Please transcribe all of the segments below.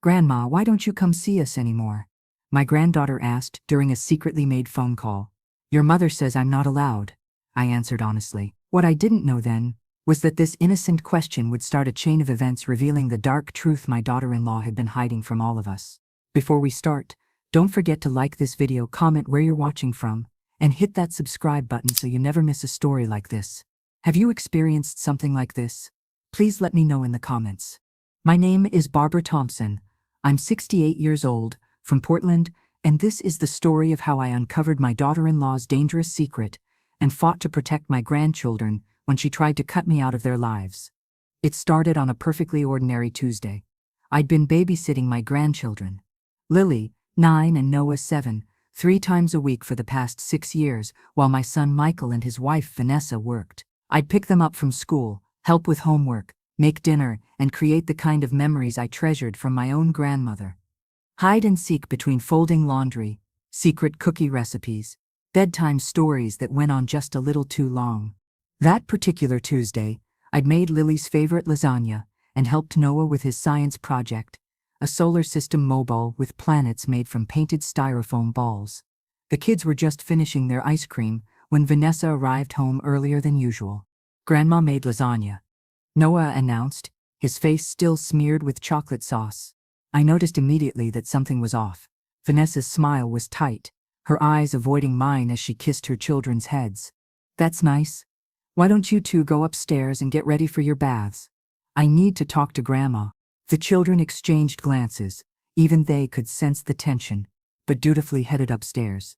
"Grandma, why don't you come see us anymore?" my granddaughter asked during a secretly made phone call. "Your mother says I'm not allowed," I answered honestly. What I didn't know then was that this innocent question would start a chain of events revealing the dark truth my daughter-in-law had been hiding from all of us. Before we start, don't forget to like this video, comment where you're watching from, and hit that subscribe button so you never miss a story like this. Have you experienced something like this? Please let me know in the comments. My name is Barbara Thompson. I'm 68 years old, from Portland, and this is the story of how I uncovered my daughter-in-law's dangerous secret and fought to protect my grandchildren when she tried to cut me out of their lives. It started on a perfectly ordinary Tuesday. I'd been babysitting my grandchildren, Lily, 9, and Noah, 7, 3 times a week for the past 6 years, while my son Michael and his wife Vanessa worked. I'd pick them up from school, help with homework, make dinner, and create the kind of memories I treasured from my own grandmother. Hide and seek between folding laundry, secret cookie recipes, bedtime stories that went on just a little too long. That particular Tuesday, I'd made Lily's favorite lasagna and helped Noah with his science project, a solar system mobile with planets made from painted styrofoam balls. The kids were just finishing their ice cream when Vanessa arrived home earlier than usual. "Grandma made lasagna," Noah announced, his face still smeared with chocolate sauce. I noticed immediately that something was off. Vanessa's smile was tight, her eyes avoiding mine as she kissed her children's heads. "That's nice. Why don't you two go upstairs and get ready for your baths? I need to talk to Grandma." The children exchanged glances. Even they could sense the tension, but dutifully headed upstairs.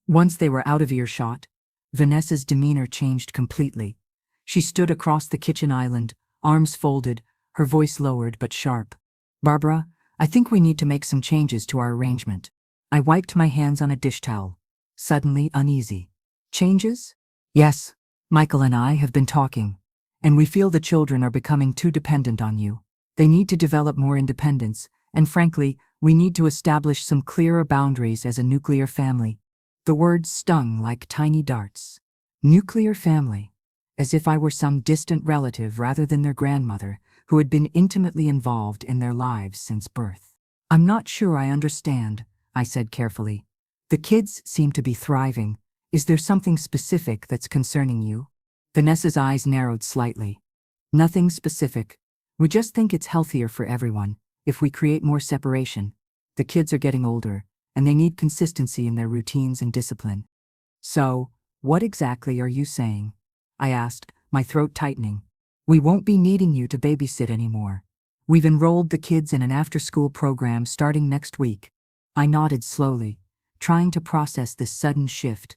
Once they were out of earshot, Vanessa's demeanor changed completely. She stood across the kitchen island, arms folded, her voice lowered but sharp. "Barbara, I think we need to make some changes to our arrangement." I wiped my hands on a dish towel, suddenly uneasy. "Changes?" "Yes. Michael and I have been talking, and we feel the children are becoming too dependent on you. They need to develop more independence, and frankly, we need to establish some clearer boundaries as a nuclear family." The words stung like tiny darts. Nuclear family. As if I were some distant relative rather than their grandmother, who had been intimately involved in their lives since birth. "I'm not sure I understand," I said carefully. "The kids seem to be thriving. Is there something specific that's concerning you?" Vanessa's eyes narrowed slightly. "Nothing specific. We just think it's healthier for everyone if we create more separation. The kids are getting older, and they need consistency in their routines and discipline." "So, what exactly are you saying?" I asked, my throat tightening. "We won't be needing you to babysit anymore. We've enrolled the kids in an after-school program starting next week." I nodded slowly, trying to process this sudden shift.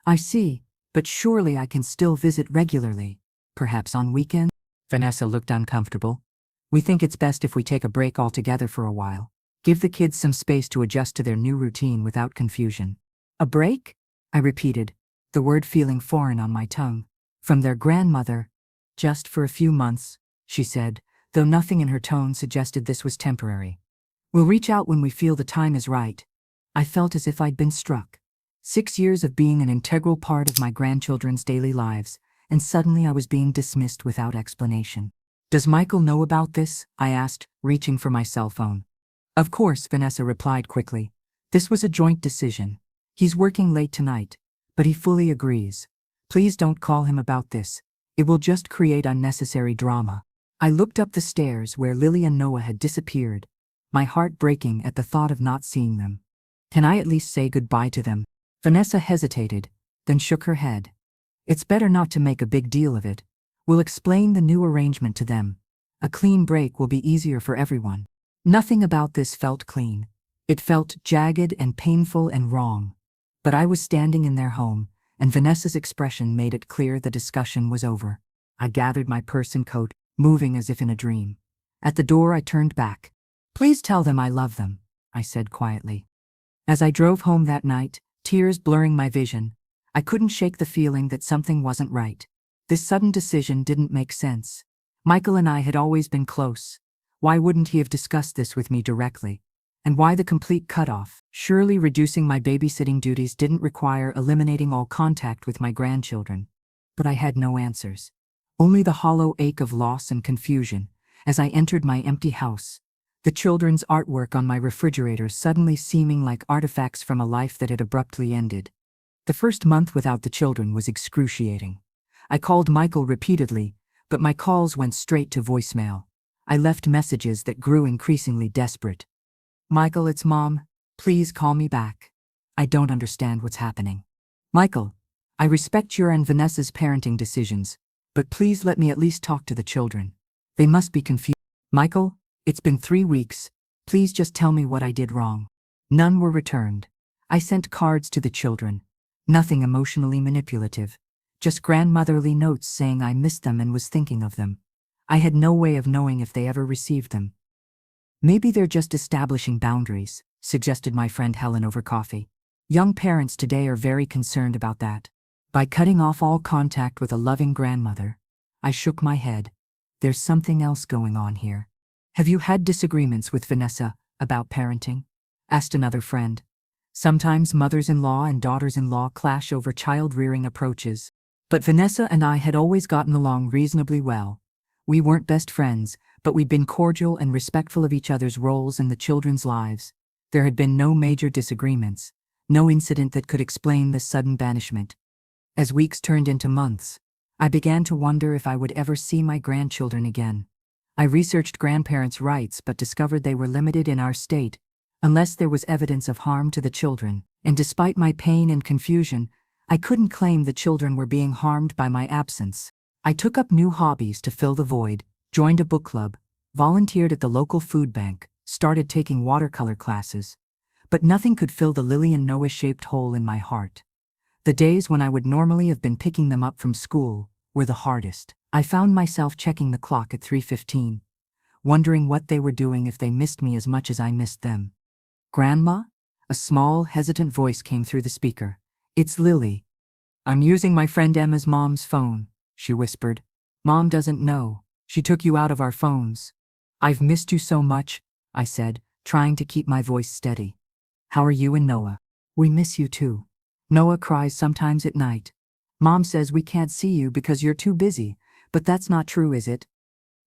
"I see, but surely I can still visit regularly, perhaps on weekends?" Vanessa looked uncomfortable. "We think it's best if we take a break altogether for a while. Give the kids some space to adjust to their new routine without confusion." "A break?" I repeated, the word feeling foreign on my tongue. "From their grandmother. Just for a few months," she said, though nothing in her tone suggested this was temporary. "We'll reach out when we feel the time is right." I felt as if I'd been struck. 6 years of being an integral part of my grandchildren's daily lives, and suddenly I was being dismissed without explanation. "Does Michael know about this?" I asked, reaching for my cell phone. "Of course," Vanessa replied quickly. "This was a joint decision. He's working late tonight, but he fully agrees. Please don't call him about this. It will just create unnecessary drama." I looked up the stairs where Lily and Noah had disappeared, my heart breaking at the thought of not seeing them. "Can I at least say goodbye to them?" Vanessa hesitated, then shook her head. "It's better not to make a big deal of it. We'll explain the new arrangement to them. A clean break will be easier for everyone." Nothing about this felt clean. It felt jagged and painful and wrong. But I was standing in their home, and Vanessa's expression made it clear the discussion was over. I gathered my purse and coat, moving as if in a dream. At the door I turned back. "Please tell them I love them," I said quietly. As I drove home that night, tears blurring my vision, I couldn't shake the feeling that something wasn't right. This sudden decision didn't make sense. Michael and I had always been close. Why wouldn't he have discussed this with me directly? And why the complete cutoff? Surely reducing my babysitting duties didn't require eliminating all contact with my grandchildren. But I had no answers. Only the hollow ache of loss and confusion as I entered my empty house, the children's artwork on my refrigerator suddenly seeming like artifacts from a life that had abruptly ended. The first month without the children was excruciating. I called Michael repeatedly, but my calls went straight to voicemail. I left messages that grew increasingly desperate. Michael, it's Mom. Please call me back. I don't understand what's happening. Michael, I respect your and Vanessa's parenting decisions, but please let me at least talk to the children. They must be confused. Michael, it's been 3 weeks. Please just tell me what I did wrong. None were returned. I sent cards to the children. Nothing emotionally manipulative. Just grandmotherly notes saying I missed them and was thinking of them. I had no way of knowing if they ever received them. Maybe they're just establishing boundaries, suggested my friend Helen over coffee. Young parents today are very concerned about that. By cutting off all contact with a loving grandmother, I shook my head. There's something else going on here. Have you had disagreements with Vanessa about parenting? Asked another friend. Sometimes mothers-in-law and daughters-in-law clash over child-rearing approaches, but Vanessa and I had always gotten along reasonably well. We weren't best friends, but we'd been cordial and respectful of each other's roles in the children's lives. There had been no major disagreements, no incident that could explain this sudden banishment. As weeks turned into months, I began to wonder if I would ever see my grandchildren again. I researched grandparents' rights but discovered they were limited in our state, unless there was evidence of harm to the children, and despite my pain and confusion, I couldn't claim the children were being harmed by my absence. I took up new hobbies to fill the void, joined a book club, volunteered at the local food bank, started taking watercolor classes, but nothing could fill the Lily and Noah-shaped hole in my heart. The days when I would normally have been picking them up from school were the hardest. I found myself checking the clock at 3:15, wondering what they were doing if they missed me as much as I missed them. Grandma? A small, hesitant voice came through the speaker. It's Lily. I'm using my friend Emma's mom's phone, she whispered. Mom doesn't know. She took you out of our phones. I've missed you so much, I said, trying to keep my voice steady. How are you and Noah? We miss you too. Noah cries sometimes at night. Mom says we can't see you because you're too busy, but that's not true, is it?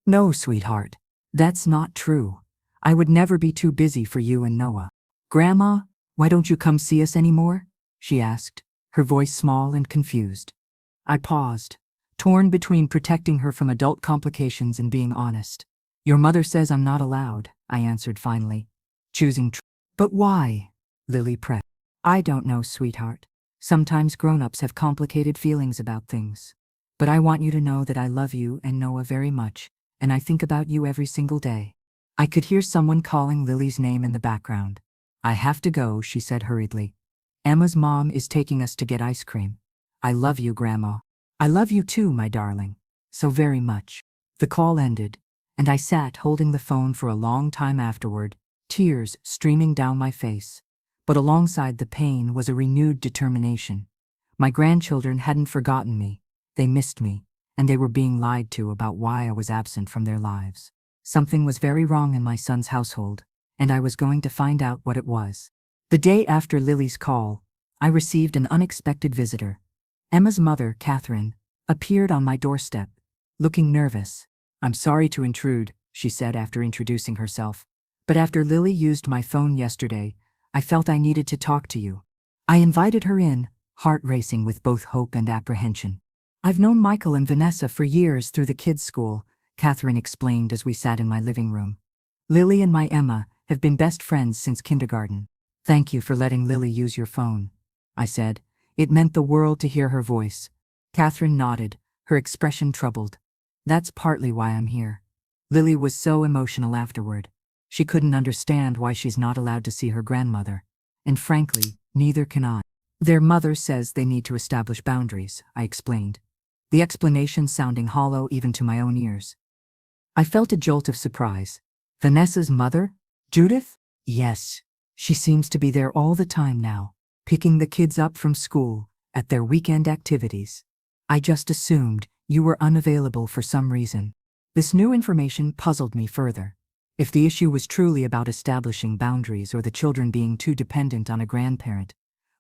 No, sweetheart. That's not true. I would never be too busy for you and Noah. Grandma, why don't you come see us anymore? She asked, her voice small and confused. I paused, torn between protecting her from adult complications and being honest. Your mother says I'm not allowed, I answered finally, choosing truth. But why? Lily pressed. I don't know, sweetheart. Sometimes grown-ups have complicated feelings about things. But I want you to know that I love you and Noah very much, and I think about you every single day. I could hear someone calling Lily's name in the background. I have to go, she said hurriedly. Emma's mom is taking us to get ice cream. I love you, Grandma. I love you too, my darling. So very much. The call ended, and I sat holding the phone for a long time afterward, tears streaming down my face. But alongside the pain was a renewed determination. My grandchildren hadn't forgotten me. They missed me, and they were being lied to about why I was absent from their lives. Something was very wrong in my son's household, and I was going to find out what it was. The day after Lily's call, I received an unexpected visitor. Emma's mother, Catherine, appeared on my doorstep, looking nervous. I'm sorry to intrude, she said after introducing herself, but after Lily used my phone yesterday, I felt I needed to talk to you. I invited her in, heart racing with both hope and apprehension. I've known Michael and Vanessa for years through the kids' school, Catherine explained as we sat in my living room. Lily and my Emma have been best friends since kindergarten. Thank you for letting Lily use your phone, I said. It meant the world to hear her voice. Catherine nodded, her expression troubled. That's partly why I'm here. Lily was so emotional afterward. She couldn't understand why she's not allowed to see her grandmother. And frankly, neither can I. Their mother says they need to establish boundaries, I explained. The explanation sounding hollow even to my own ears. I felt a jolt of surprise. Vanessa's mother? Judith? Yes. She seems to be there all the time now, picking the kids up from school, at their weekend activities. I just assumed you were unavailable for some reason. This new information puzzled me further. If the issue was truly about establishing boundaries or the children being too dependent on a grandparent,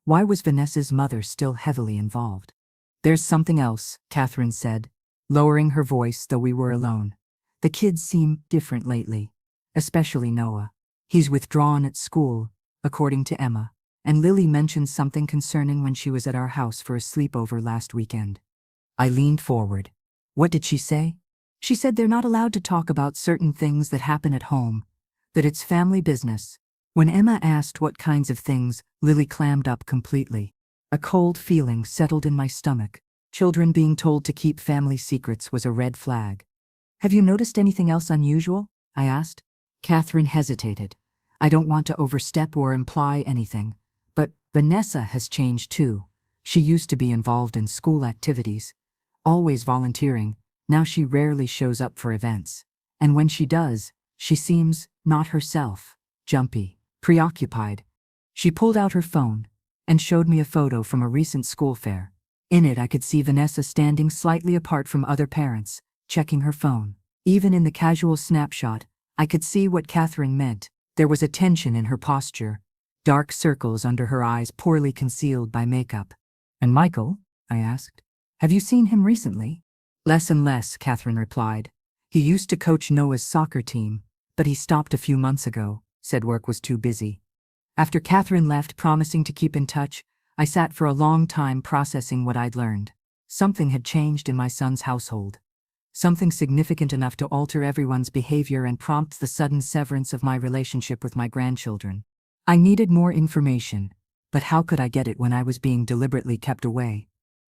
why was Vanessa's mother still heavily involved? There's something else, Catherine said, lowering her voice though we were alone. The kids seem different lately. especially Noah. He's withdrawn at school, according to Emma, and Lily mentioned something concerning when she was at our house for a sleepover last weekend. I leaned forward. What did she say? She said they're not allowed to talk about certain things that happen at home, that it's family business. When Emma asked what kinds of things, Lily clammed up completely. A cold feeling settled in my stomach. Children being told to keep family secrets was a red flag. Have you noticed anything else unusual? I asked. Catherine hesitated. I don't want to overstep or imply anything, but Vanessa has changed too. She used to be involved in school activities, always volunteering. Now she rarely shows up for events. And when she does, she seems not herself, jumpy, preoccupied. She pulled out her phone and showed me a photo from a recent school fair. In it, I could see Vanessa standing slightly apart from other parents, checking her phone. Even in the casual snapshot, I could see what Catherine meant. There was a tension in her posture, dark circles under her eyes poorly concealed by makeup. And Michael? I asked. Have you seen him recently? Less and less, Catherine replied. He used to coach Noah's soccer team, but he stopped a few months ago, said work was too busy. After Catherine left, promising to keep in touch, I sat for a long time processing what I'd learned. Something had changed in my son's household. Something significant enough to alter everyone's behavior and prompt the sudden severance of my relationship with my grandchildren. I needed more information, but how could I get it when I was being deliberately kept away?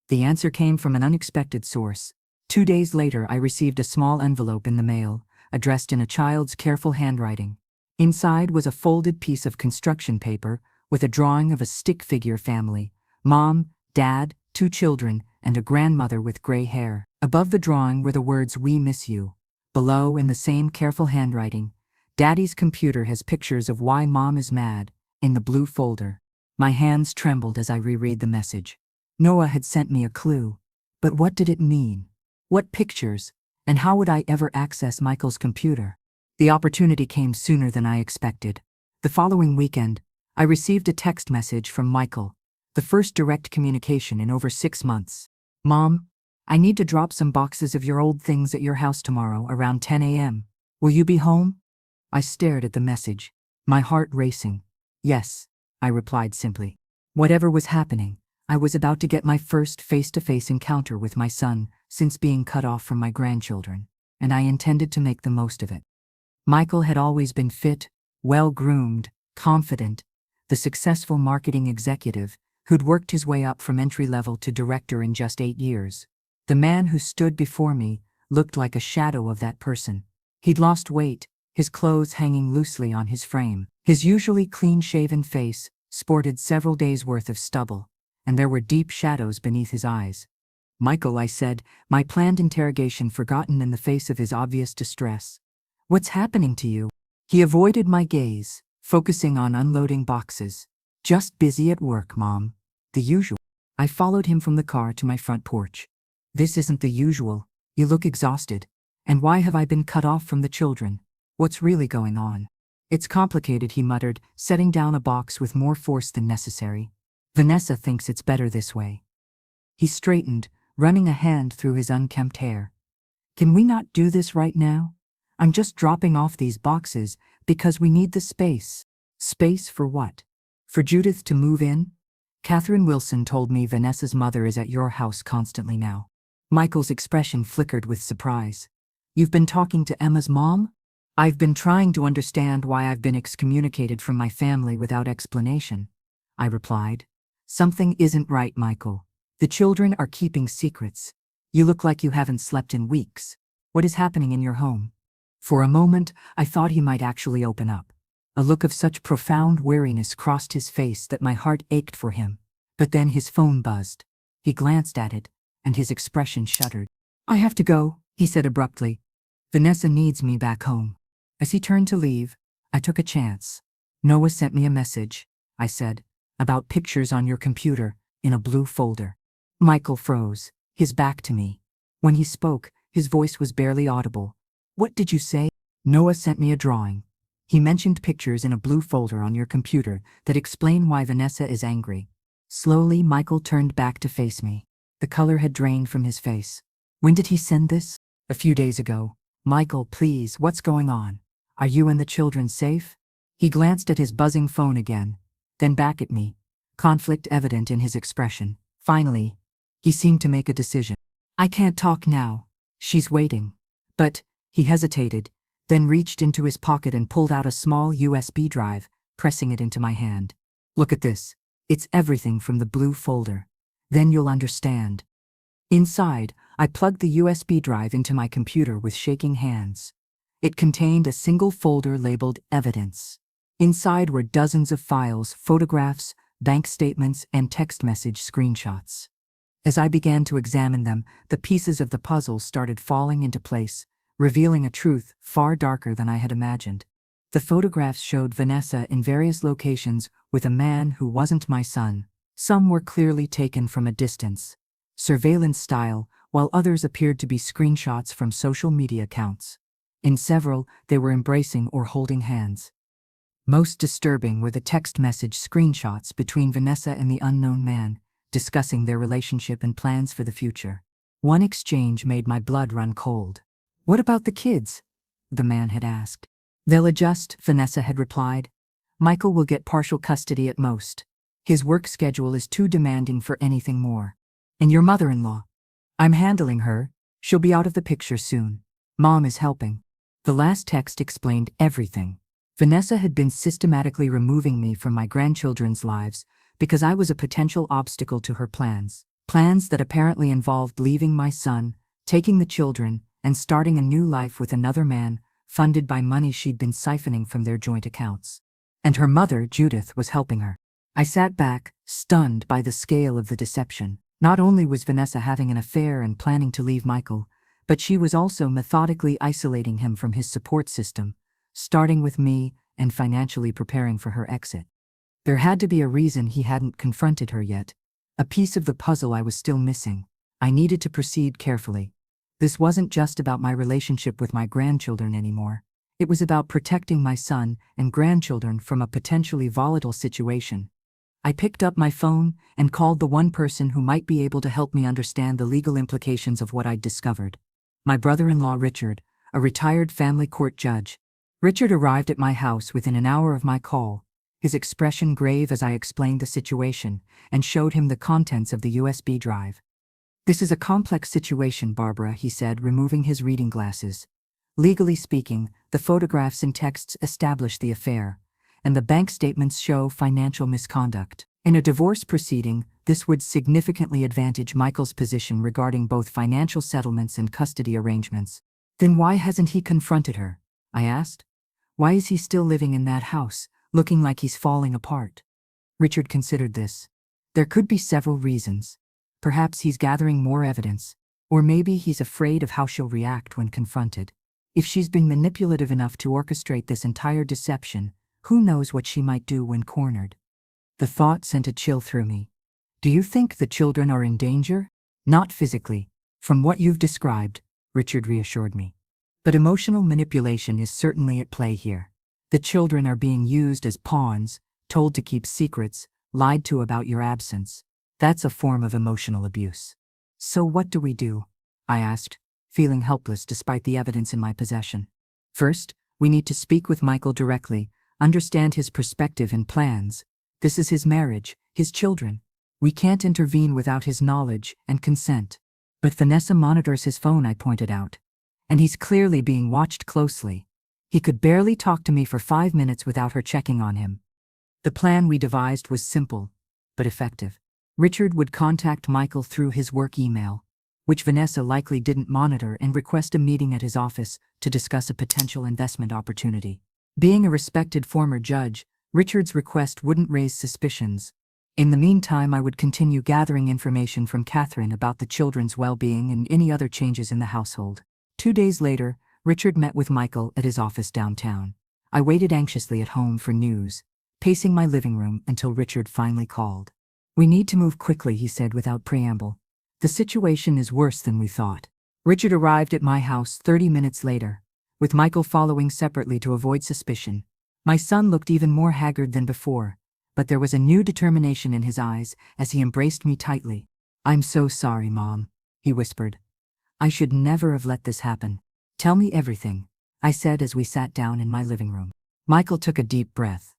The answer came from an unexpected source. 2 days later, I received a small envelope in the mail, addressed in a child's careful handwriting. Inside was a folded piece of construction paper with a drawing of a stick figure family: mom, dad, 2 children, and a grandmother with gray hair. Above the drawing were the words, "We miss you." Below, in the same careful handwriting, "Daddy's computer has pictures of why mom is mad," in the blue folder. My hands trembled as I reread the message. Noah had sent me a clue. But what did it mean? What pictures? And how would I ever access Michael's computer? The opportunity came sooner than I expected. The following weekend, I received a text message from Michael, the first direct communication in over 6 months. "Mom, I need to drop some boxes of your old things at your house tomorrow around 10 a.m. Will you be home?" I stared at the message, my heart racing. "Yes," I replied simply. Whatever was happening, I was about to get my first face-to-face encounter with my son since being cut off from my grandchildren, and I intended to make the most of it. Michael had always been fit, well-groomed, confident, the successful marketing executive who'd worked his way up from entry-level to director in just 8 years. The man who stood before me looked like a shadow of that person. He'd lost weight, his clothes hanging loosely on his frame. His usually clean-shaven face sported several days' worth of stubble, and there were deep shadows beneath his eyes. "Michael," I said, my planned interrogation forgotten in the face of his obvious distress. "What's happening to you?" He avoided my gaze, focusing on unloading boxes. "Just busy at work, Mom. The usual." I followed him from the car to my front porch. "This isn't the usual. You look exhausted. And why have I been cut off from the children? What's really going on?" "It's complicated," he muttered, setting down a box with more force than necessary. "Vanessa thinks it's better this way." He straightened, running a hand through his unkempt hair. "Can we not do this right now? I'm just dropping off these boxes because we need the space." "Space for what? For Judith to move in?" "Catherine Wilson told me Vanessa's mother is at your house constantly now." Michael's expression flickered with surprise. "You've been talking to Emma's mom?" "I've been trying to understand why I've been excommunicated from my family without explanation," I replied. "Something isn't right, Michael. The children are keeping secrets. You look like you haven't slept in weeks. What is happening in your home?" For a moment, I thought he might actually open up. A look of such profound weariness crossed his face that my heart ached for him. But then his phone buzzed. He glanced at it, and his expression shuddered. "I have to go," he said abruptly. "Vanessa needs me back home." As he turned to leave, I took a chance. "Noah sent me a message," I said, "about pictures on your computer, in a blue folder." Michael froze, his back to me. When he spoke, his voice was barely audible. "What did you say?" "Noah sent me a drawing. He mentioned pictures in a blue folder on your computer that explain why Vanessa is angry." Slowly, Michael turned back to face me. The color had drained from his face. "When did he send this?" "A few days ago." "Michael, please, what's going on? Are you and the children safe? He glanced at his buzzing phone again, then back at me, conflict evident in his expression. Finally, he seemed to make a decision. I can't talk now. She's waiting. But, he hesitated, then reached into his pocket and pulled out a small USB drive, pressing it into my hand. Look at this. It's everything from the blue folder. Then you'll understand. Inside, I plugged the USB drive into my computer with shaking hands. It contained a single folder labeled Evidence. Inside were dozens of files, photographs, bank statements, and text message screenshots. As I began to examine them, the pieces of the puzzle started falling into place, revealing a truth far darker than I had imagined. The photographs showed Vanessa in various locations with a man who wasn't my son. Some were clearly taken from a distance, surveillance style, while others appeared to be screenshots from social media accounts. In several, they were embracing or holding hands. Most disturbing were the text message screenshots between Vanessa and the unknown man, discussing their relationship and plans for the future. One exchange made my blood run cold. What about the kids? The man had asked. They'll adjust, Vanessa had replied. Michael will get partial custody at most. His work schedule is too demanding for anything more. And your mother-in-law? I'm handling her. She'll be out of the picture soon. Mom is helping. The last text explained everything. Vanessa had been systematically removing me from my grandchildren's lives because I was a potential obstacle to her plans. Plans that apparently involved leaving my son, taking the children, and starting a new life with another man, funded by money she'd been siphoning from their joint accounts. And her mother, Judith, was helping her. I sat back, stunned by the scale of the deception. Not only was Vanessa having an affair and planning to leave Michael, but she was also methodically isolating him from his support system, starting with me and financially preparing for her exit. There had to be a reason he hadn't confronted her yet, a piece of the puzzle I was still missing. I needed to proceed carefully. This wasn't just about my relationship with my grandchildren anymore. It was about protecting my son and grandchildren from a potentially volatile situation. I picked up my phone and called the one person who might be able to help me understand the legal implications of what I'd discovered. My brother-in-law Richard, a retired family court judge. Richard arrived at my house within an hour of my call, his expression grave as I explained the situation and showed him the contents of the USB drive. This is a complex situation, Barbara, he said, removing his reading glasses. Legally speaking, the photographs and texts establish the affair, and the bank statements show financial misconduct. In a divorce proceeding, this would significantly advantage Michael's position regarding both financial settlements and custody arrangements. Then why hasn't he confronted her? I asked. Why is he still living in that house, looking like he's falling apart? Richard considered this. There could be several reasons. Perhaps he's gathering more evidence, or maybe he's afraid of how she'll react when confronted. If she's been manipulative enough to orchestrate this entire deception, who knows what she might do when cornered? The thought sent a chill through me. Do you think the children are in danger? Not physically. From what you've described, Richard reassured me. But emotional manipulation is certainly at play here. The children are being used as pawns, told to keep secrets, lied to about your absence. That's a form of emotional abuse. So what do we do? I asked, feeling helpless despite the evidence in my possession. First, we need to speak with Michael directly, understand his perspective and plans. This is his marriage, his children. We can't intervene without his knowledge and consent. But Vanessa monitors his phone, I pointed out. And he's clearly being watched closely. He could barely talk to me for 5 minutes without her checking on him. The plan we devised was simple, but effective. Richard would contact Michael through his work email, which Vanessa likely didn't monitor, and request a meeting at his office to discuss a potential investment opportunity. Being a respected former judge, Richard's request wouldn't raise suspicions. In the meantime, I would continue gathering information from Catherine about the children's well-being and any other changes in the household. 2 days later, Richard met with Michael at his office downtown. I waited anxiously at home for news, pacing my living room until Richard finally called. We need to move quickly, he said without preamble. The situation is worse than we thought. Richard arrived at my house 30 minutes later, with Michael following separately to avoid suspicion. My son looked even more haggard than before, but there was a new determination in his eyes as he embraced me tightly. I'm so sorry, Mom, he whispered. I should never have let this happen. Tell me everything. I said as we sat down in my living room. Michael took a deep breath.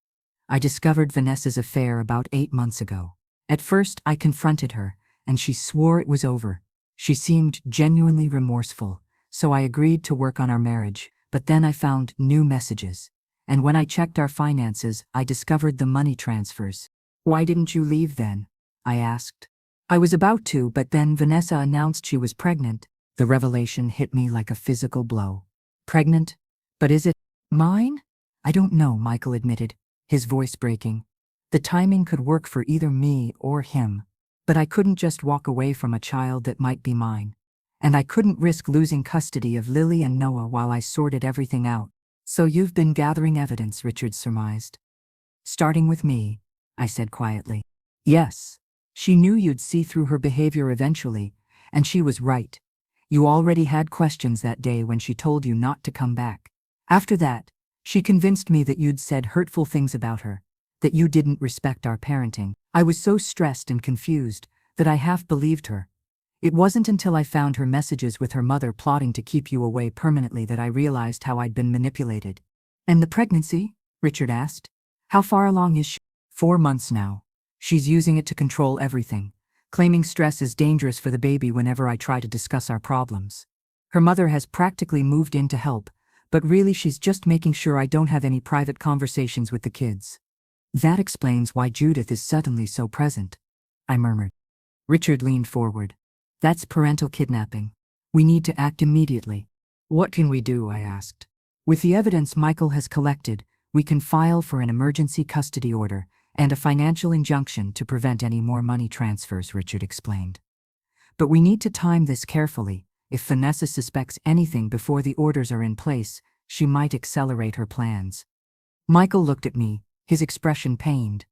I discovered Vanessa's affair about 8 months ago. At first, I confronted her, and she swore it was over. She seemed genuinely remorseful, so I agreed to work on our marriage, but then I found new messages. And when I checked our finances, I discovered the money transfers. Why didn't you leave then? I asked. I was about to, but then Vanessa announced she was pregnant. The revelation hit me like a physical blow. Pregnant? But is it mine? I don't know, Michael admitted, his voice breaking. The timing could work for either me or him, but I couldn't just walk away from a child that might be mine. And I couldn't risk losing custody of Lily and Noah while I sorted everything out. So you've been gathering evidence, Richard surmised. Starting with me, I said quietly. Yes. She knew you'd see through her behavior eventually, and she was right. You already had questions that day when she told you not to come back. After that, she convinced me that you'd said hurtful things about her, that you didn't respect our parenting. I was so stressed and confused that I half believed her. It wasn't until I found her messages with her mother plotting to keep you away permanently that I realized how I'd been manipulated. And the pregnancy? Richard asked. How far along is she? 4 months now. She's using it to control everything, claiming stress is dangerous for the baby whenever I try to discuss our problems. Her mother has practically moved in to help, but really she's just making sure I don't have any private conversations with the kids. That explains why Judith is suddenly so present, I murmured. Richard leaned forward. That's parental kidnapping. We need to act immediately. What can we do? I asked. With the evidence Michael has collected, we can file for an emergency custody order and a financial injunction to prevent any more money transfers, Richard explained. But we need to time this carefully. If Vanessa suspects anything before the orders are in place, she might accelerate her plans. Michael looked at me, his expression pained.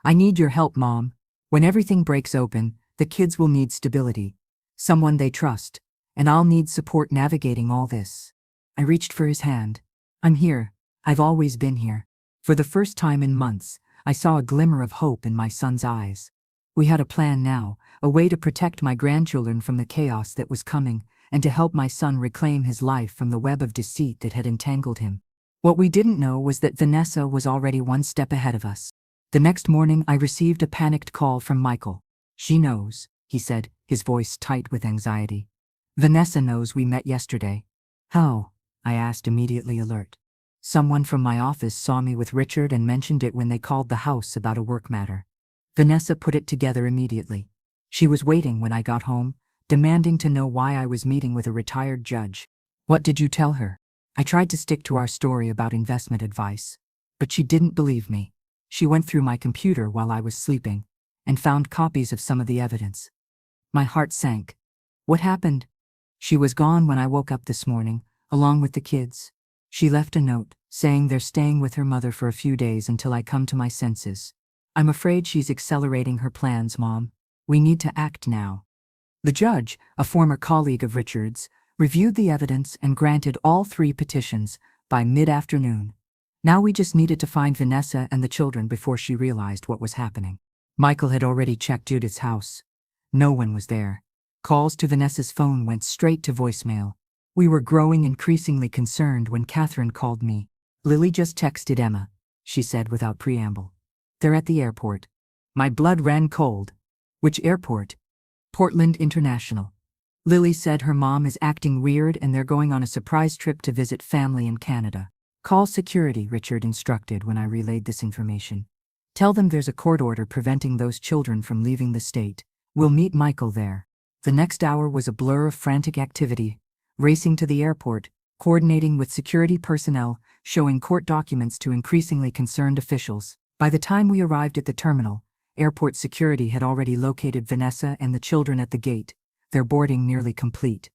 I need your help, Mom. When everything breaks open, the kids will need stability, someone they trust, and I'll need support navigating all this. I reached for his hand. I'm here. I've always been here. For the first time in months, I saw a glimmer of hope in my son's eyes. We had a plan now, a way to protect my grandchildren from the chaos that was coming, and to help my son reclaim his life from the web of deceit that had entangled him. What we didn't know was that Vanessa was already one step ahead of us. The next morning I received a panicked call from Michael. She knows, he said, his voice tight with anxiety. Vanessa knows we met yesterday. How? I asked, immediately alert. Someone from my office saw me with Richard and mentioned it when they called the house about a work matter. Vanessa put it together immediately. She was waiting when I got home, demanding to know why I was meeting with a retired judge. What did you tell her? I tried to stick to our story about investment advice, but she didn't believe me. She went through my computer while I was sleeping and found copies of some of the evidence. My heart sank. What happened? She was gone when I woke up this morning, along with the kids. She left a note, saying they're staying with her mother for a few days until I come to my senses. I'm afraid she's accelerating her plans, Mom. We need to act now. The judge, a former colleague of Richard's, reviewed the evidence and granted all 3 petitions by mid-afternoon. Now we just needed to find Vanessa and the children before she realized what was happening. Michael had already checked Judith's house. No one was there. Calls to Vanessa's phone went straight to voicemail. We were growing increasingly concerned when Catherine called me. Lily just texted Emma, she said without preamble. They're at the airport. My blood ran cold. Which airport? Portland International. Lily said her mom is acting weird and they're going on a surprise trip to visit family in Canada. Call security, Richard instructed when I relayed this information. Tell them there's a court order preventing those children from leaving the state. We'll meet Michael there. The next hour was a blur of frantic activity. Racing to the airport, coordinating with security personnel, showing court documents to increasingly concerned officials. By the time we arrived at the terminal, airport security had already located Vanessa and the children at the gate, their boarding nearly complete.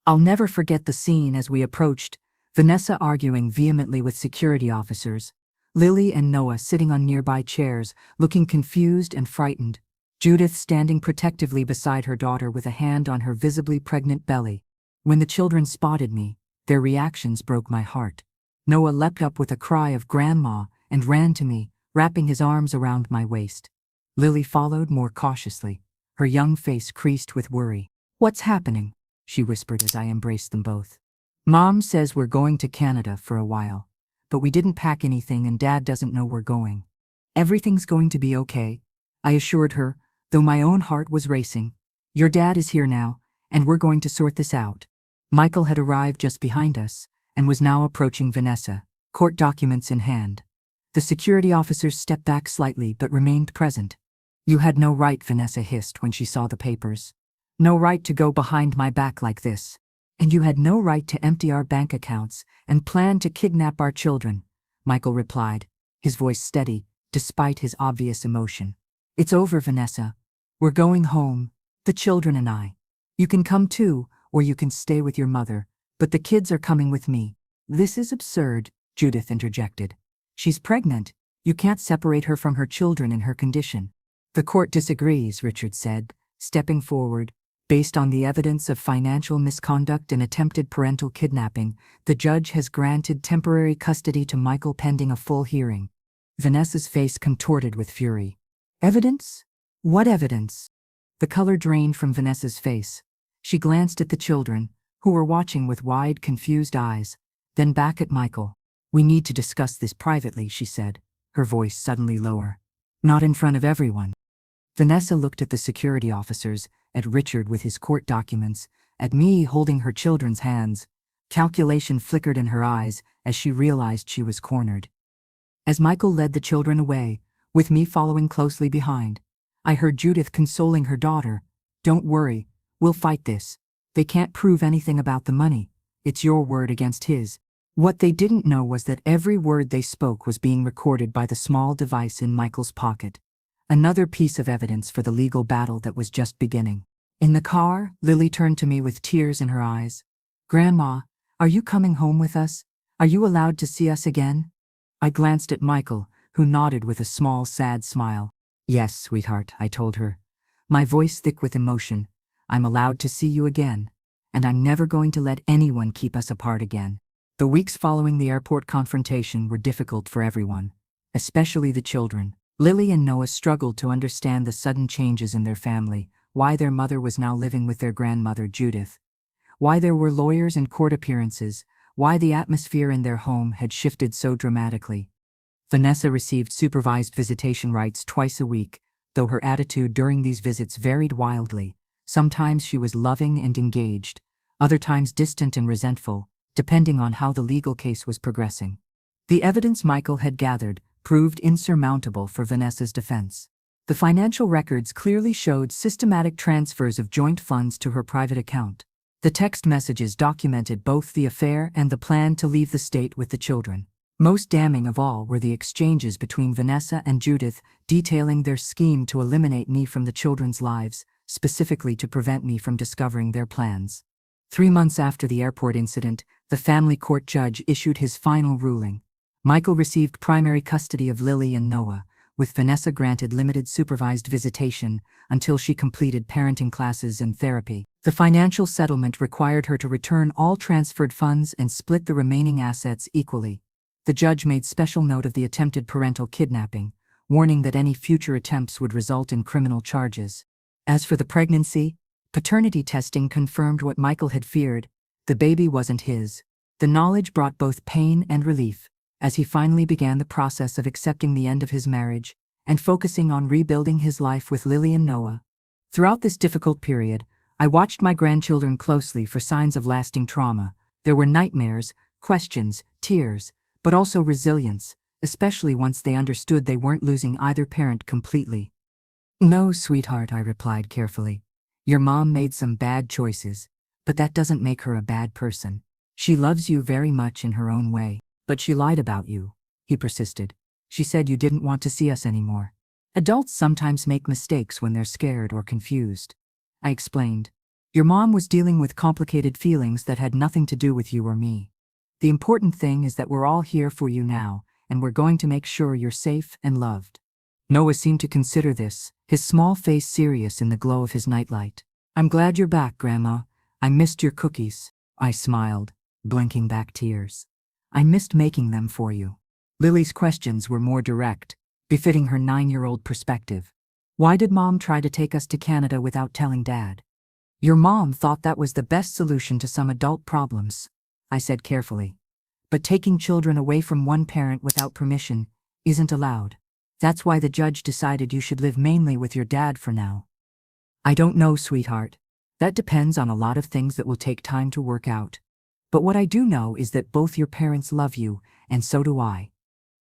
I'll never forget the scene as we approached, Vanessa arguing vehemently with security officers, Lily and Noah sitting on nearby chairs, looking confused and frightened, Judith standing protectively beside her daughter with a hand on her visibly pregnant belly. When the children spotted me, their reactions broke my heart. Noah leapt up with a cry of "Grandma" and ran to me, wrapping his arms around my waist. Lily followed more cautiously, her young face creased with worry. What's happening? She whispered as I embraced them both. Mom says we're going to Canada for a while, but we didn't pack anything and Dad doesn't know we're going. Everything's going to be okay, I assured her, though my own heart was racing. Your dad is here now, and we're going to sort this out. Michael had arrived just behind us and was now approaching Vanessa, court documents in hand. The security officers stepped back slightly but remained present. You had no right, Vanessa hissed when she saw the papers. No right to go behind my back like this. And you had no right to empty our bank accounts and plan to kidnap our children, Michael replied, his voice steady, despite his obvious emotion. It's over, Vanessa. We're going home, the children and I. You can come too, or you can stay with your mother, but the kids are coming with me. This is absurd, Judith interjected. She's pregnant. You can't separate her from her children in her condition. The court disagrees, Richard said, stepping forward. Based on the evidence of financial misconduct and attempted parental kidnapping, the judge has granted temporary custody to Michael pending a full hearing. Vanessa's face contorted with fury. Evidence? What evidence? The color drained from Vanessa's face. She glanced at the children, who were watching with wide, confused eyes, then back at Michael. We need to discuss this privately, she said, her voice suddenly lower. Not in front of everyone. Vanessa looked at the security officers, at Richard with his court documents, at me holding her children's hands. Calculation flickered in her eyes as she realized she was cornered. As Michael led the children away, with me following closely behind, I heard Judith consoling her daughter. Don't worry, we'll fight this. They can't prove anything about the money. It's your word against his. What they didn't know was that every word they spoke was being recorded by the small device in Michael's pocket. Another piece of evidence for the legal battle that was just beginning. In the car, Lily turned to me with tears in her eyes. Grandma, are you coming home with us? Are you allowed to see us again? I glanced at Michael, who nodded with a small, sad smile. Yes, sweetheart, I told her, my voice thick with emotion. I'm allowed to see you again, and I'm never going to let anyone keep us apart again. The weeks following the airport confrontation were difficult for everyone, especially the children. Lily and Noah struggled to understand the sudden changes in their family, why their mother was now living with their grandmother Judith, why there were lawyers and court appearances, why the atmosphere in their home had shifted so dramatically. Vanessa received supervised visitation rights twice a week, though her attitude during these visits varied wildly. Sometimes she was loving and engaged, other times distant and resentful, depending on how the legal case was progressing. The evidence Michael had gathered proved insurmountable for Vanessa's defense. The financial records clearly showed systematic transfers of joint funds to her private account. The text messages documented both the affair and the plan to leave the state with the children. Most damning of all were the exchanges between Vanessa and Judith, detailing their scheme to eliminate me from the children's lives, specifically to prevent me from discovering their plans. 3 months after the airport incident, the family court judge issued his final ruling. Michael received primary custody of Lily and Noah, with Vanessa granted limited supervised visitation until she completed parenting classes and therapy. The financial settlement required her to return all transferred funds and split the remaining assets equally. The judge made special note of the attempted parental kidnapping, warning that any future attempts would result in criminal charges. As for the pregnancy, paternity testing confirmed what Michael had feared. The baby wasn't his. The knowledge brought both pain and relief, as he finally began the process of accepting the end of his marriage and focusing on rebuilding his life with Lily and Noah. Throughout this difficult period, I watched my grandchildren closely for signs of lasting trauma. There were nightmares, questions, tears, but also resilience, especially once they understood they weren't losing either parent completely. No, sweetheart, I replied carefully. Your mom made some bad choices, but that doesn't make her a bad person. She loves you very much in her own way. But she lied about you, he persisted. She said you didn't want to see us anymore. Adults sometimes make mistakes when they're scared or confused. I explained. Your mom was dealing with complicated feelings that had nothing to do with you or me. The important thing is that we're all here for you now, and we're going to make sure you're safe and loved. Noah seemed to consider this, his small face serious in the glow of his nightlight. I'm glad you're back, Grandma. I missed your cookies. I smiled, blinking back tears. I missed making them for you. Lily's questions were more direct, befitting her 9-year-old perspective. Why did Mom try to take us to Canada without telling Dad? Your mom thought that was the best solution to some adult problems. I said carefully. But taking children away from one parent without permission isn't allowed. That's why the judge decided you should live mainly with your dad for now. I don't know, sweetheart. That depends on a lot of things that will take time to work out. But what I do know is that both your parents love you, and so do I.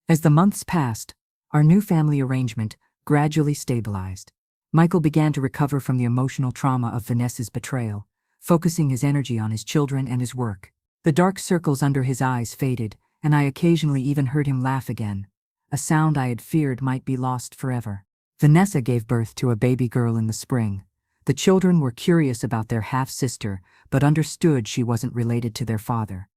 As the months passed, our new family arrangement gradually stabilized. Michael began to recover from the emotional trauma of Vanessa's betrayal, focusing his energy on his children and his work. The dark circles under his eyes faded, and I occasionally even heard him laugh again, a sound I had feared might be lost forever. Vanessa gave birth to a baby girl in the spring. The children were curious about their half-sister, but understood she wasn't related to their father.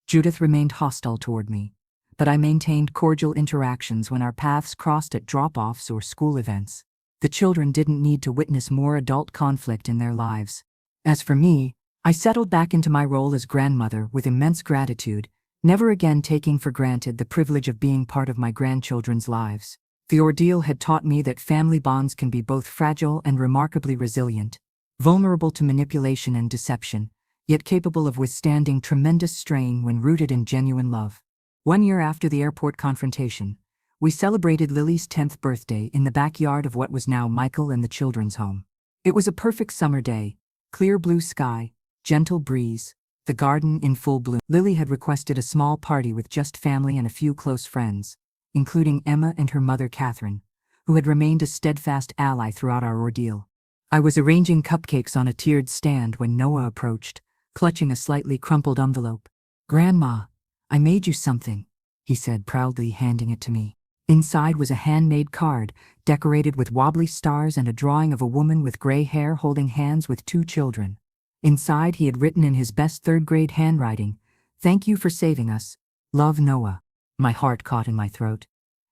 Judith remained hostile toward me, but I maintained cordial interactions when our paths crossed at drop-offs or school events. The children didn't need to witness more adult conflict in their lives. As for me, I settled back into my role as grandmother with immense gratitude, never again taking for granted the privilege of being part of my grandchildren's lives. The ordeal had taught me that family bonds can be both fragile and remarkably resilient, vulnerable to manipulation and deception, yet capable of withstanding tremendous strain when rooted in genuine love. 1 year after the airport confrontation, we celebrated Lily's 10th birthday in the backyard of what was now Michael and the children's home. It was a perfect summer day, clear blue sky, gentle breeze, the garden in full bloom. Lily had requested a small party with just family and a few close friends, including Emma and her mother Catherine, who had remained a steadfast ally throughout our ordeal. I was arranging cupcakes on a tiered stand when Noah approached, clutching a slightly crumpled envelope. "Grandma, I made you something," he said, proudly handing it to me. Inside was a handmade card, decorated with wobbly stars and a drawing of a woman with gray hair holding hands with 2 children. Inside he had written in his best 3rd-grade handwriting, "Thank you for saving us. Love, Noah." My heart caught in my throat.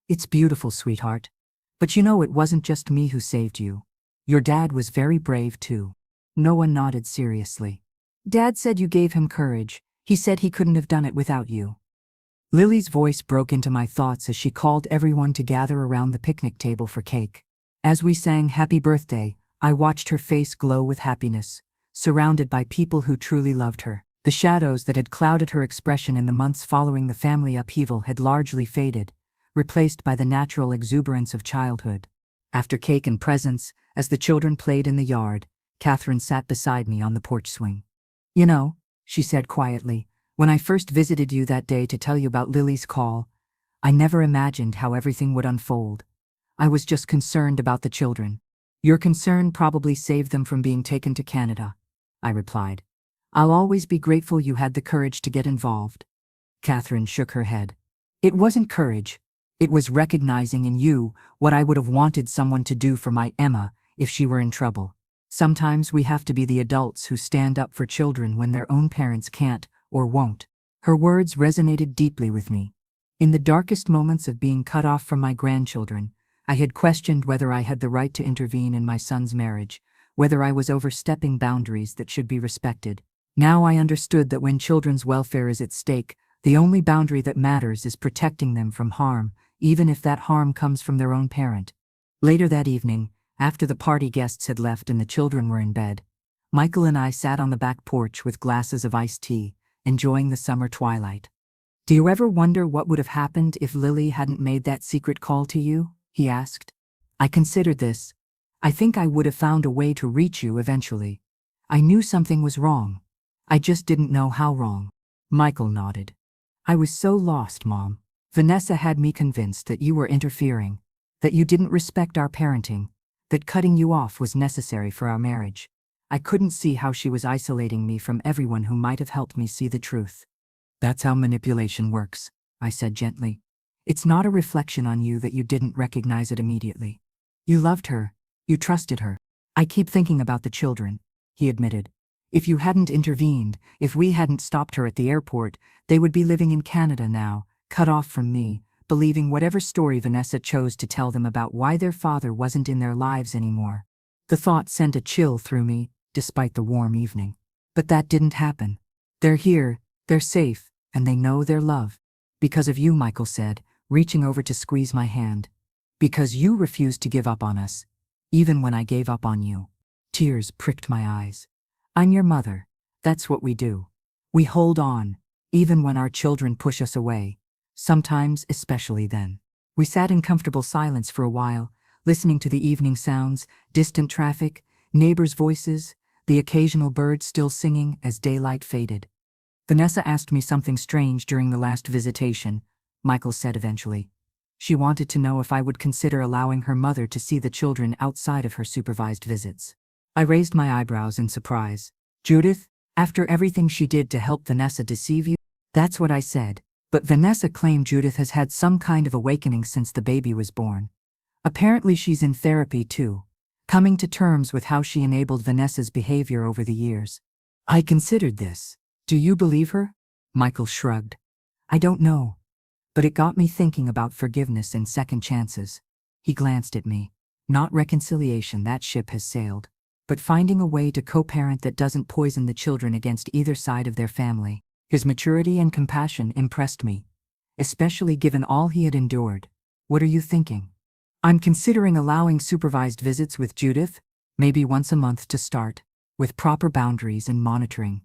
"It's beautiful, sweetheart. But you know it wasn't just me who saved you. Your dad was very brave too." Noah nodded seriously. "Dad said you gave him courage. He said he couldn't have done it without you." Lily's voice broke into my thoughts as she called everyone to gather around the picnic table for cake. As we sang Happy Birthday, I watched her face glow with happiness, surrounded by people who truly loved her. The shadows that had clouded her expression in the months following the family upheaval had largely faded, replaced by the natural exuberance of childhood. After cake and presents, as the children played in the yard, Catherine sat beside me on the porch swing. "You know," she said quietly, "when I first visited you that day to tell you about Lily's call, I never imagined how everything would unfold. I was just concerned about the children." "Your concern probably saved them from being taken to Canada," I replied. "I'll always be grateful you had the courage to get involved." Catherine shook her head. "It wasn't courage. It was recognizing in you what I would have wanted someone to do for my Emma if she were in trouble. Sometimes we have to be the adults who stand up for children when their own parents can't or won't." Her words resonated deeply with me. In the darkest moments of being cut off from my grandchildren, I had questioned whether I had the right to intervene in my son's marriage, whether I was overstepping boundaries that should be respected. Now I understood that when children's welfare is at stake, the only boundary that matters is protecting them from harm, even if that harm comes from their own parent. Later that evening, after the party guests had left and the children were in bed, Michael and I sat on the back porch with glasses of iced tea, enjoying the summer twilight. "Do you ever wonder what would have happened if Lily hadn't made that secret call to you?" he asked. "I considered this. I think I would have found a way to reach you eventually. I knew something was wrong. I just didn't know how wrong." Michael nodded. "I was so lost, Mom. Vanessa had me convinced that you were interfering, that you didn't respect our parenting, that cutting you off was necessary for our marriage. I couldn't see how she was isolating me from everyone who might have helped me see the truth." "That's how manipulation works," I said gently. "It's not a reflection on you that you didn't recognize it immediately. You loved her. You trusted her." "I keep thinking about the children," he admitted. "If you hadn't intervened, if we hadn't stopped her at the airport, they would be living in Canada now, cut off from me, believing whatever story Vanessa chose to tell them about why their father wasn't in their lives anymore." The thought sent a chill through me, despite the warm evening. But that didn't happen. "They're here, they're safe, and they know they're loved. Because of you," Michael said, reaching over to squeeze my hand. "Because you refused to give up on us, even when I gave up on you." Tears pricked my eyes. "I'm your mother. That's what we do. We hold on, even when our children push us away, sometimes especially then. We sat in comfortable silence for a while, listening to the evening sounds, distant traffic, neighbors' voices, the occasional bird still singing as daylight faded. Vanessa asked me something strange during the last visitation, Michael said eventually. She wanted to know if I would consider allowing her mother to see the children outside of her supervised visits. I raised my eyebrows in surprise. Judith, after everything she did to help Vanessa deceive you? That's what I said, but Vanessa claimed Judith has had some kind of awakening since the baby was born. Apparently she's in therapy too, coming to terms with how she enabled Vanessa's behavior over the years. I considered this. Do you believe her? Michael shrugged. I don't know. But it got me thinking about forgiveness and second chances. He glanced at me. Not reconciliation, that ship has sailed. But finding a way to co-parent that doesn't poison the children against either side of their family. His maturity and compassion impressed me, especially given all he had endured. What are you thinking? I'm considering allowing supervised visits with Judith, maybe once a month to start, with proper boundaries and monitoring.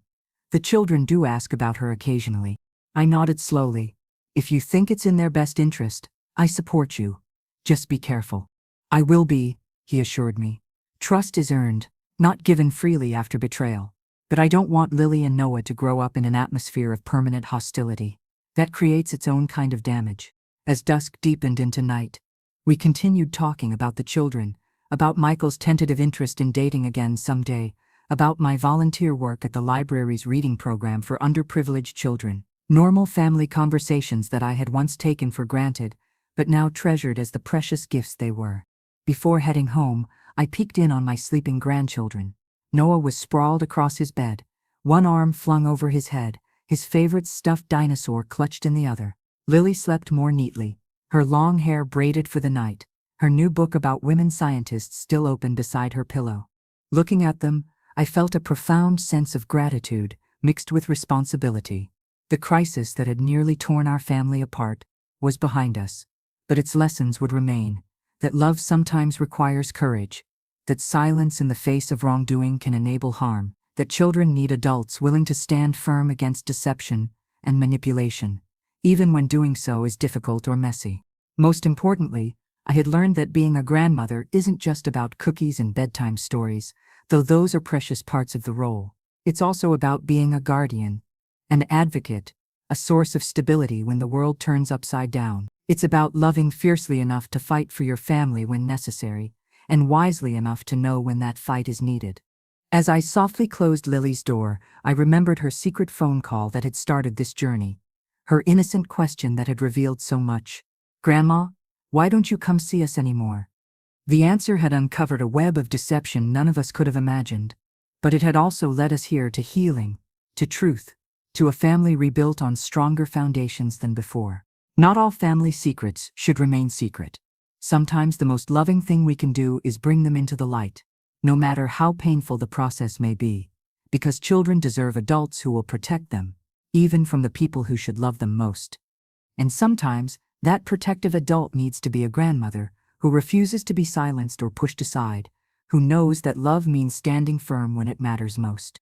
The children do ask about her occasionally. I nodded slowly. If you think it's in their best interest, I support you. Just be careful. I will be, he assured me. Trust is earned, not given freely after betrayal. But I don't want Lily and Noah to grow up in an atmosphere of permanent hostility. That creates its own kind of damage. As dusk deepened into night, we continued talking about the children, about Michael's tentative interest in dating again someday, about my volunteer work at the library's reading program for underprivileged children. Normal family conversations that I had once taken for granted, but now treasured as the precious gifts they were. Before heading home, I peeked in on my sleeping grandchildren. Noah was sprawled across his bed, one arm flung over his head, his favorite stuffed dinosaur clutched in the other. Lily slept more neatly, her long hair braided for the night, her new book about women scientists still open beside her pillow. Looking at them, I felt a profound sense of gratitude, mixed with responsibility. The crisis that had nearly torn our family apart was behind us, but its lessons would remain, that love sometimes requires courage, that silence in the face of wrongdoing can enable harm, that children need adults willing to stand firm against deception and manipulation, even when doing so is difficult or messy. Most importantly, I had learned that being a grandmother isn't just about cookies and bedtime stories, though those are precious parts of the role. It's also about being a guardian, an advocate, a source of stability when the world turns upside down. It's about loving fiercely enough to fight for your family when necessary, and wisely enough to know when that fight is needed. As I softly closed Lily's door, I remembered her secret phone call that had started this journey, her innocent question that had revealed so much. Grandma, why don't you come see us anymore? The answer had uncovered a web of deception none of us could have imagined, but it had also led us here to healing, to truth, to a family rebuilt on stronger foundations than before. Not all family secrets should remain secret. Sometimes the most loving thing we can do is bring them into the light, no matter how painful the process may be, because children deserve adults who will protect them, even from the people who should love them most. And sometimes, that protective adult needs to be a grandmother who refuses to be silenced or pushed aside, who knows that love means standing firm when it matters most.